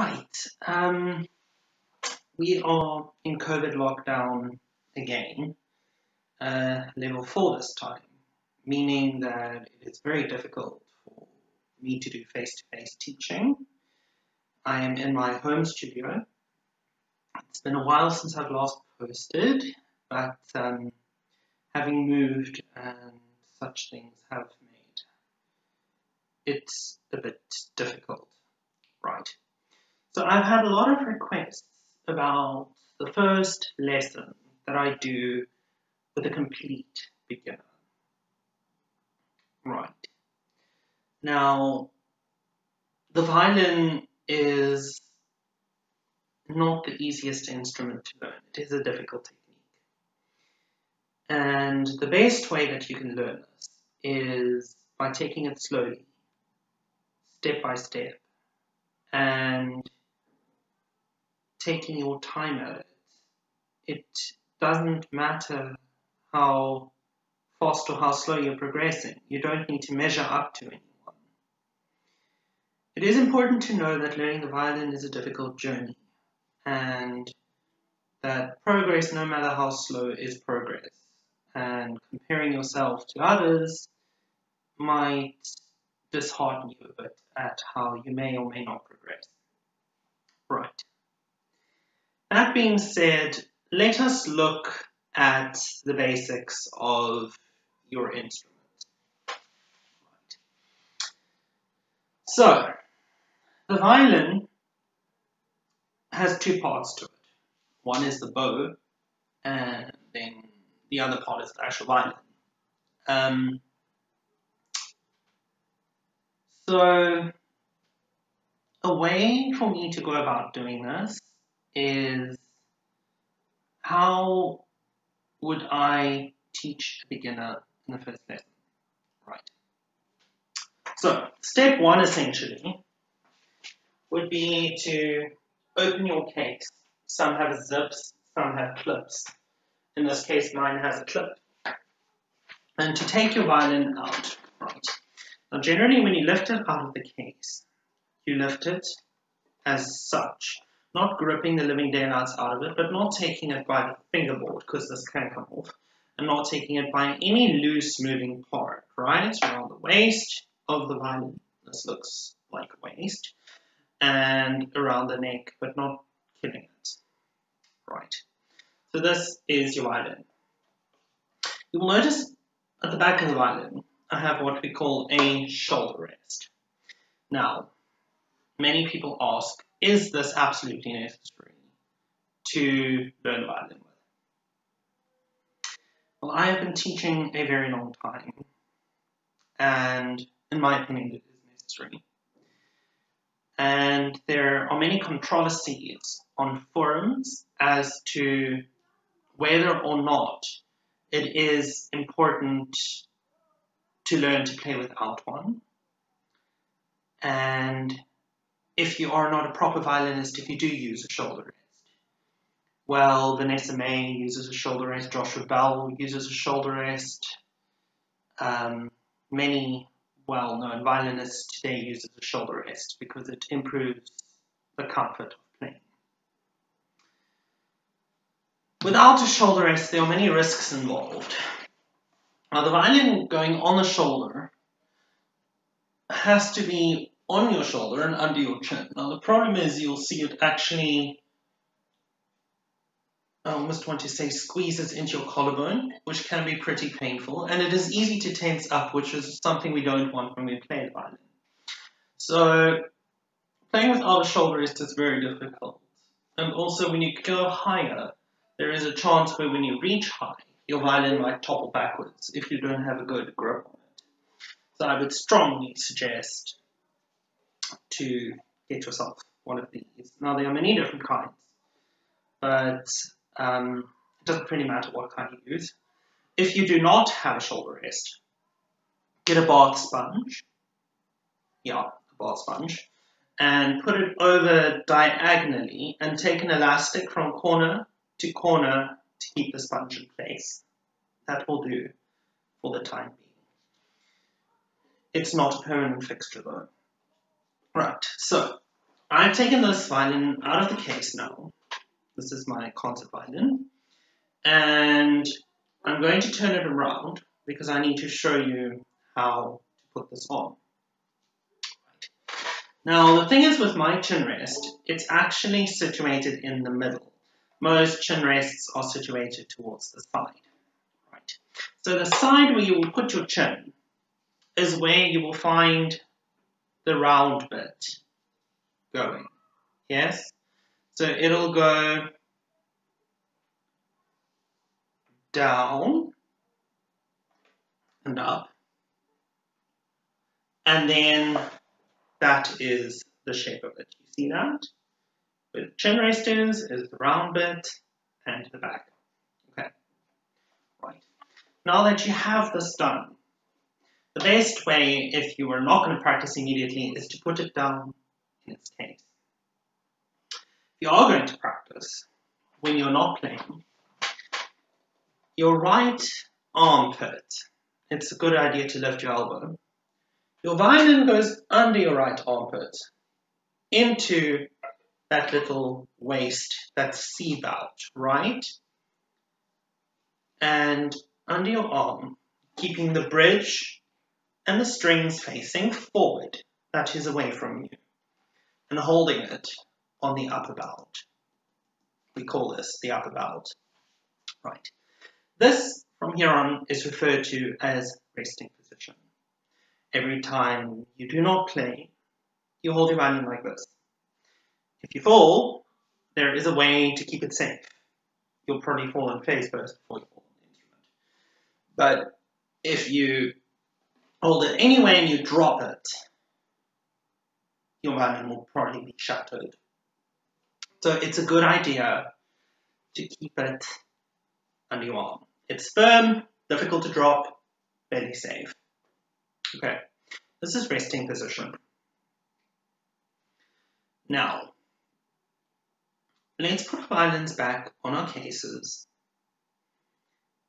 Right. We are in COVID lockdown again, level 4 this time, meaning that it is very difficult for me to do face-to-face teaching. I am in my home studio. It's been a while since I've last posted, but having moved and such things have made it a bit difficult. Right. So I've had a lot of requests about the first lesson that I do with a complete beginner. Right. Now, the violin is not the easiest instrument to learn. It is a difficult technique. And the best way that you can learn this is by taking it slowly, step by step, and taking your time at it. It doesn't matter how fast or how slow you're progressing. You don't need to measure up to anyone. It is important to know that learning the violin is a difficult journey, and that progress, no matter how slow, is progress. And comparing yourself to others might dishearten you a bit at how you may or may not progress. Right. That being said, let us look at the basics of your instrument. Right. So, the violin has two parts to it. One is the bow, and then the other part is the actual violin. So, a way for me to go about doing this is, how would I teach a beginner in the first lesson? Right. So, step one essentially would be to open your case. Some have zips, some have clips. In this case, mine has a clip. And to take your violin out, right. Now, generally, when you lift it out of the case, you lift it as such, not gripping the living daylights out of it, but not taking it by the fingerboard, because this can come off, and not taking it by any loose moving part, right? Around the waist of the violin. This looks like a waist. And around the neck, but not killing it. Right. So this is your violin. You will notice at the back of the violin, I have what we call a shoulder rest. Now, many people ask, is this absolutely necessary to learn violin with? Well, I have been teaching a very long time, and in my opinion, it is necessary. And there are many controversies on forums as to whether or not it is important to learn to play without one. And if you are not a proper violinist, if you do use a shoulder rest. Well, Vanessa May uses a shoulder rest, Joshua Bell uses a shoulder rest. Many well-known violinists today use a shoulder rest because it improves the comfort of playing. Without a shoulder rest, there are many risks involved. Now, the violin going on the shoulder has to be on your shoulder and under your chin. Now, the problem is you'll see it actually, I almost want to say, squeezes into your collarbone, which can be pretty painful, and it is easy to tense up, which is something we don't want when we play the violin. So, playing without a shoulder rest is very difficult. And also, when you go higher, there is a chance where when you reach high, your violin might topple backwards if you don't have a good grip on it. So I would strongly suggest to get yourself one of these. Now, there are many different kinds, but it doesn't really matter what kind you use. If you do not have a shoulder rest, get a bath sponge. Yeah, a bath sponge. And put it over diagonally and take an elastic from corner to corner to keep the sponge in place. That will do for the time being. It's not a permanent fixture though. Right, so I've taken this violin out of the case now. This is my concert violin. And I'm going to turn it around because I need to show you how to put this on. Now, the thing is with my chin rest, it's actually situated in the middle. Most chin rests are situated towards the side. Right. So the side where you will put your chin is where you will find the round bit going. Yes? So it'll go down and up. And then that is the shape of it. You see that? Where the chin rest is the round bit and the back. Okay. Right. Now that you have this done, the best way, if you are not going to practice immediately, is to put it down in its case. If you are going to practice, when you're not playing, your right armpit, it's a good idea to lift your elbow. Your violin goes under your right armpit into that little waist, that C-bout, right? And under your arm, keeping the bridge and the strings facing forward, that is away from you, and holding it on the upper bout. We call this the upper bout. Right. This, from here on, is referred to as resting position. Every time you do not play, you hold your violin like this. If you fall, there is a way to keep it safe. You'll probably fall in face first before you fall on the instrument. But if you hold it anyway and you drop it, your violin will probably be shattered. So it's a good idea to keep it under your arm. It's firm, difficult to drop, fairly safe. Okay, this is resting position. Now, let's put violins back on our cases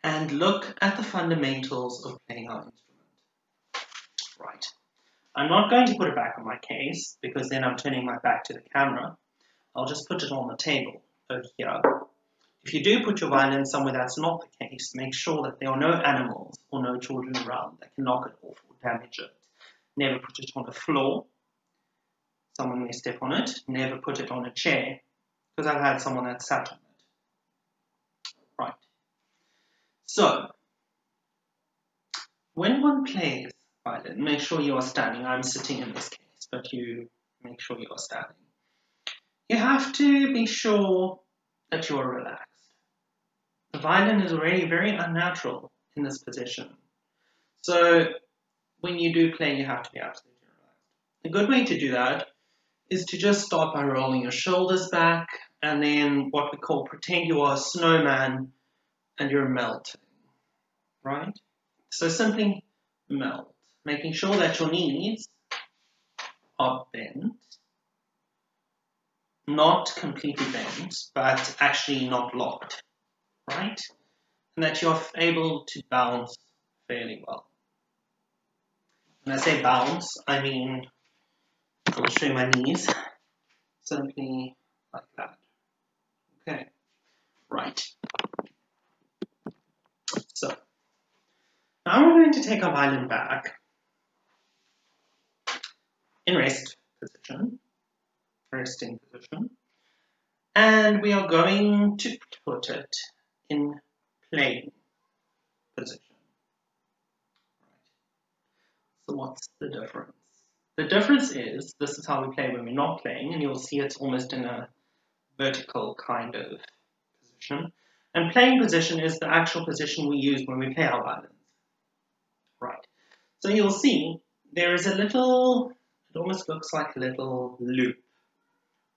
and look at the fundamentals of playing our instrument. Right. I'm not going to put it back on my case because then I'm turning my back to the camera. I'll just put it on the table over here. If you do put your violin somewhere that's not the case, make sure that there are no animals or no children around that can knock it off or damage it. Never put it on the floor. Someone may step on it. Never put it on a chair, because I've had someone that sat on it. Right. So, when one plays violin, make sure you are standing. I'm sitting in this case, but you make sure you are standing. You have to be sure that you are relaxed. The violin is already very unnatural in this position. So, when you do play, you have to be absolutely relaxed. A good way to do that is to just start by rolling your shoulders back, and then what we call pretend you are a snowman and you're melting, right? So simply melt, making sure that your knees are bent, not completely bent, but actually not locked, right? And that you're able to bounce fairly well. When I say bounce, I mean, I'll show you my knees, simply like that. Okay, right. So, now we're going to take our violin back in rest position, resting position, and we are going to put it in playing position. Right. So what's the difference? The difference is, this is how we play when we're not playing, and you'll see it's almost in a vertical kind of position. And playing position is the actual position we use when we play our violins. Right. So you'll see there is a little, it almost looks like a little loop,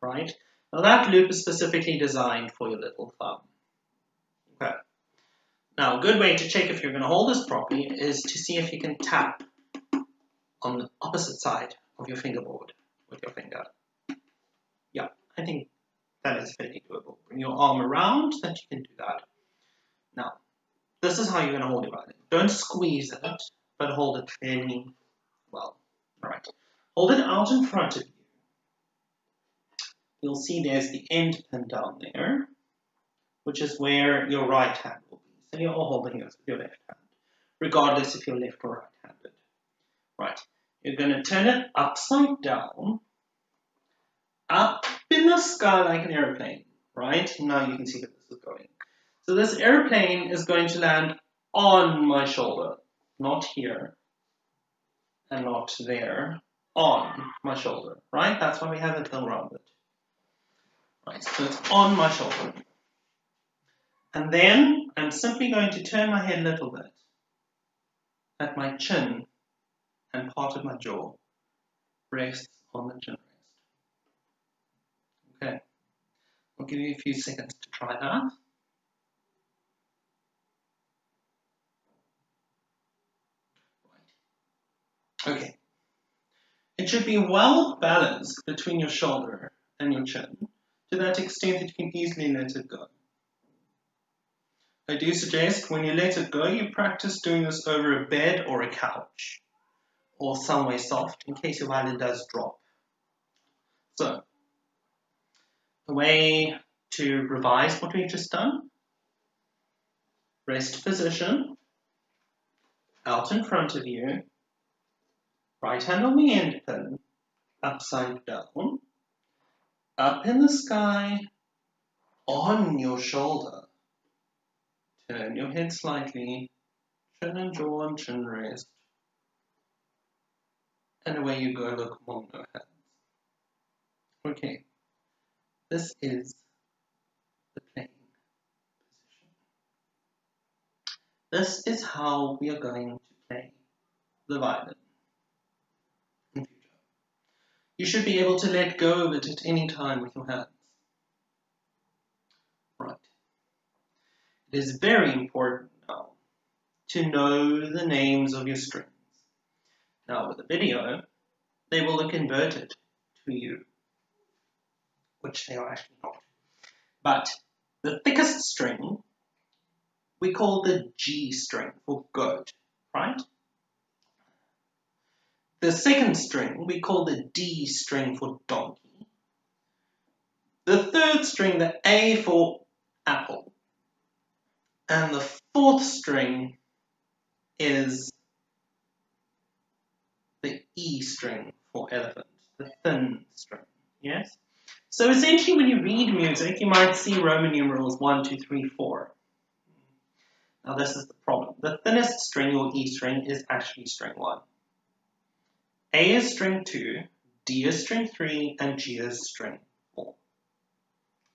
right? Now that loop is specifically designed for your little thumb. Okay. Now a good way to check if you're going to hold this properly is to see if you can tap on the opposite side of your fingerboard with your finger. Yeah, I think that is fairly doable. Bring your arm around, that you can do that. Now, this is how you're going to hold your violin. Don't squeeze it, but hold it fairly well. All right. Hold it out in front of you. you'll see there's the end pin down there, which is where your right hand will be. So you're all holding this with your left hand, regardless if you're left or right-handed. Right, you're going to turn it upside down, up in the sky like an airplane, right? Now you can see where this is going. So this airplane is going to land on my shoulder, not here, and not there, on my shoulder, right? That's why we have it rounded. Right, so it's on my shoulder. And then I'm simply going to turn my head a little bit at my chin and part of my jaw rests on the chin rest. Okay, I'll give you a few seconds to try that. Right. Okay. It should be well balanced between your shoulder and your chin to that extent that you can easily let it go. I do suggest when you let it go, you practice doing this over a bed or a couch or somewhere soft in case your violin does drop. So, a way to revise what we've just done: rest position, out in front of you, right hand on the end pin, upside down, up in the sky, on your shoulder. Turn your head slightly, chin and jaw and chin rest, and away you go, look among no hands. Okay, this is the playing position. This is how we are going to play the violin in future. You should be able to let go of it at any time with your hands. Right. It is very important now to know the names of your strings. Now with the video, they will look inverted to you, which they are actually not. But the thickest string we call the G string for goat, right? The second string we call the D string for donkey. The third string, the A for apple. And the fourth string is the E string for elephant, the thin string, yes? So essentially when you read music, you might see Roman numerals 1, 2, 3, 4. Now this is the problem. The thinnest string, or E string, is actually string 1. A is string 2, D is string 3, and G is string 4.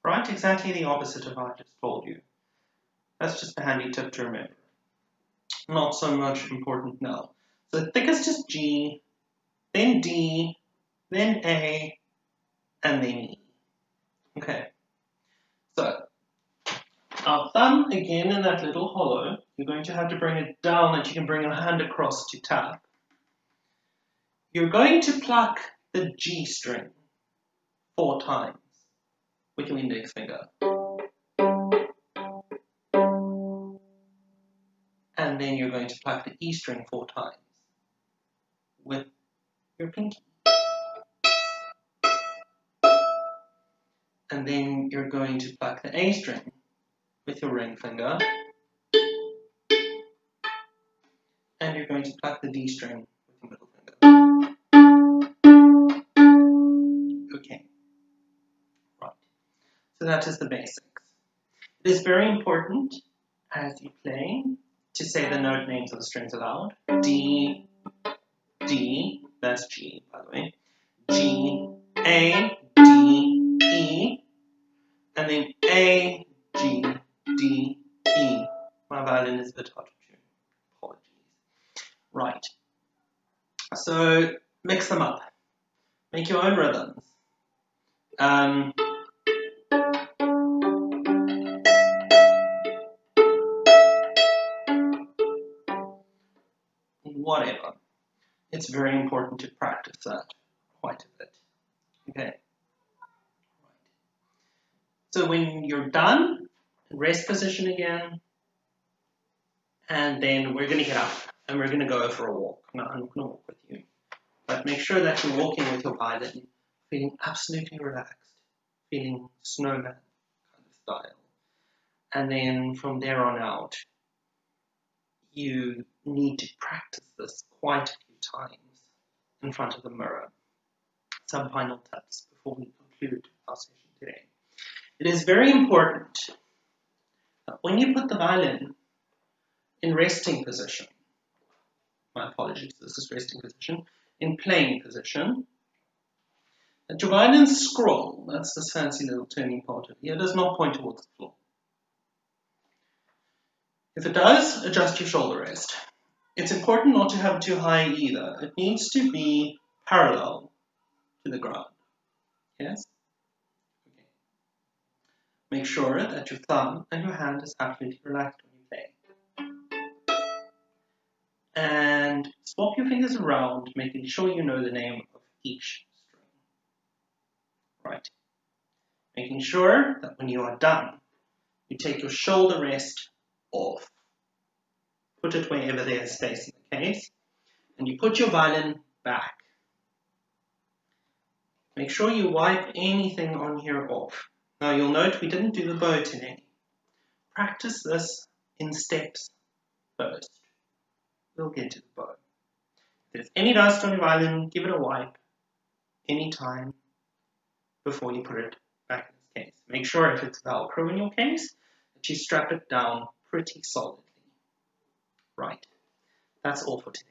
Right? Exactly the opposite of what I just told you. That's just a handy tip to remember. Not so much important now. So the thickest is G, then D, then A, and then E. Okay. So, our thumb, again in that little hollow, you're going to have to bring it down that you can bring your hand across to tap. You're going to pluck the G string 4 times with your index finger. And then you're going to pluck the E string 4 times with your pinky. And then you're going to pluck the A string with your ring finger. And you're going to pluck the D string with your middle finger. Okay. Right. So that is the basics. It is very important as you play to say the note names of the strings aloud. D, D, that's G, by the way. G, A, D, E, and then A, G, D, E. My violin is a bit out of tune. Apologies. Right. So mix them up. Make your own rhythms. Whatever. It's very important to practice that quite a bit. Okay. Right. So when you're done, rest position again, and then we're going to get up and we're going to go for a walk. Now I'm going to walk with you, but make sure that you're walking with your violin, feeling absolutely relaxed feeling snowman kind of style. And then from there on out, you need to practice this quite a few times in front of the mirror. Some final tips before we conclude our session today. It is very important that when you put the violin in resting position, my apologies, this is resting position, in playing position, that your violin scroll, that's this fancy little turning part of here, does not point towards the floor. If it does, adjust your shoulder rest. It's important not to have it too high either. It needs to be parallel to the ground. Yes? Okay. Make sure that your thumb and your hand is absolutely relaxed when you play. And swap your fingers around, making sure you know the name of each string. Right. Making sure that when you are done, you take your shoulder rest off. Put it wherever there is space in the case, and you put your violin back. Make sure you wipe anything on here off. Now you'll note we didn't do the bow today. Practice this in steps first. We'll get to the bow. If there's any dust on your violin, give it a wipe anytime before you put it back in its case. Make sure if it's Velcro in your case, that you strap it down pretty solidly. Right, that's all for today.